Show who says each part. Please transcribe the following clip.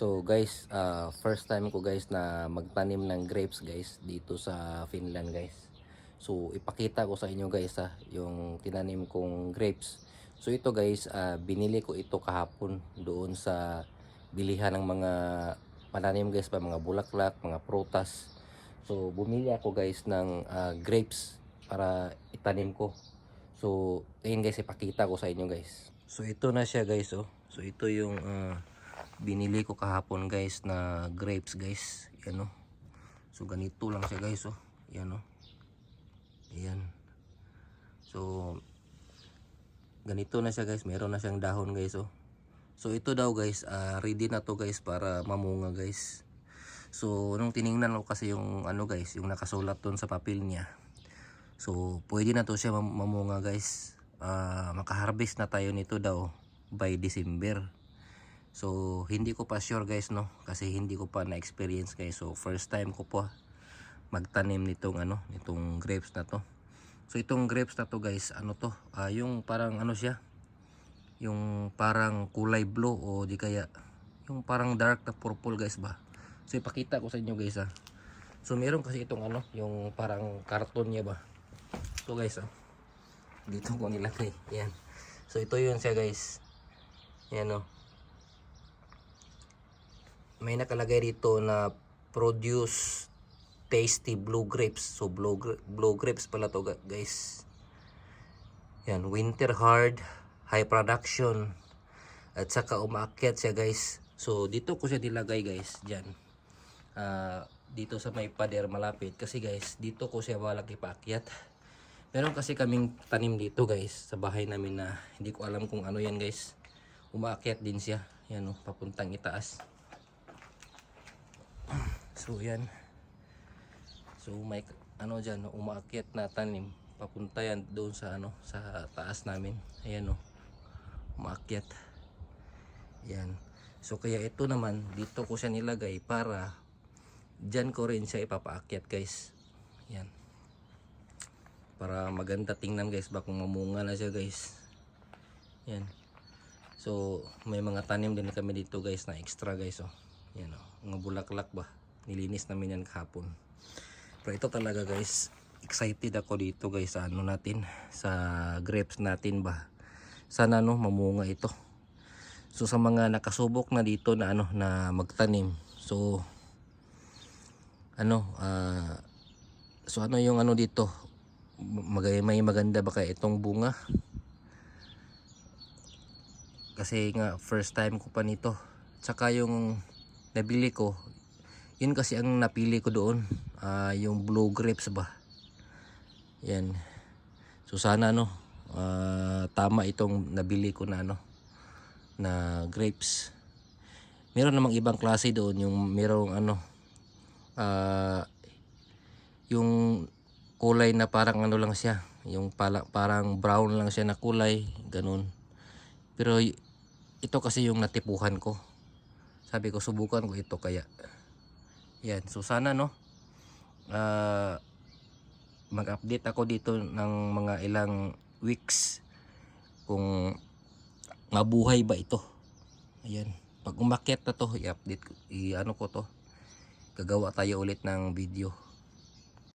Speaker 1: So guys, first time ko guys na magtanim ng grapes guys dito sa Finland guys. So ipakita ko sa inyo guys yung tinanim kong grapes. So ito guys, binili ko ito kahapon doon sa bilihan ng mga pananim guys, mga bulaklak, mga prutas. So bumili ako guys ng grapes para itanim ko. So ayun guys, ipakita ko sa inyo guys. So ito na siya guys oh. So ito yung binili ko kahapon guys na grapes guys. Yan oh. So ganito lang siya guys oh. Yan oh. Ayan. So ganito na siya guys. Meron na siyang dahon guys oh. So ito daw guys, ready na to guys para mamunga guys. So nung tiningnan ko kasi yung ano guys, yung nakasulat doon sa papel niya. So pwede na to siya mamunga guys. Makaharvest na tayo nito daw by December. So hindi ko pa sure guys no, kasi hindi ko pa na-experience guys. So first time ko pa magtanim nitong grapes na to. So itong grapes na to guys, ano to? Yung parang ano siya? Yung parang kulay blue o di kaya yung parang dark na purple guys ba. So ipakita ko sa inyo guys So meron kasi itong ano, yung parang karton niya ba. So guys dito ko nilagay. Yan. So ito yun siya guys. Yan oh. May nakalagay dito na produce tasty blue grapes. So blue grapes pala to guys. Yan, winter hard, high production. At saka umaakyat siya guys. So dito ko siya nilagay guys, diyan. Dito sa may pader malapit kasi guys, dito ko siya balak ipaakyat. Meron kasi kaming tanim dito guys sa bahay namin na hindi ko alam kung ano yan guys. Umaakyat din siya. Yan oh, papuntang itaas. So yan. So may ano diyan, umaakyat na tanim. Papunta yan doon sa ano, sa taas namin. Ayan oh. Umaakyat. Yan. So kaya ito naman dito ko siya nilagay para diyan ko rin siya ipapaakyat guys. Yan. Para maganda tingnan guys ba kung mamunga na siya guys. Yan. So may mga tanim din kami dito guys na extra guys oh. Yan oh. Mga bulaklak ba. Nilinis namin yan kahapon. Pero ito talaga guys, excited ako dito guys sa ano natin, sa grapes natin ba. Sana no mamunga ito. So sa mga nakasubok na dito na ano na magtanim. So ano yung ano dito, may maganda ba kaya itong bunga? Kasi nga first time ko pa nito. Tsaka yung nabili ko, yun kasi ang napili ko doon, yung blue grapes ba. Yan. So sana no tama itong nabili ko na ano na grapes. Meron namang ibang klase doon, yung merong ano yung kulay na parang ano lang siya, yung parang brown lang siya na kulay, ganun. Pero ito kasi yung natipuhan ko. Sabi ko subukan ko ito kaya. Yan, so sana no mag-update ako dito ng mga ilang weeks kung mabuhay ba ito. Ayan, pag umakyat na to i-update ko, ano ko to, gagawa tayo ulit ng video.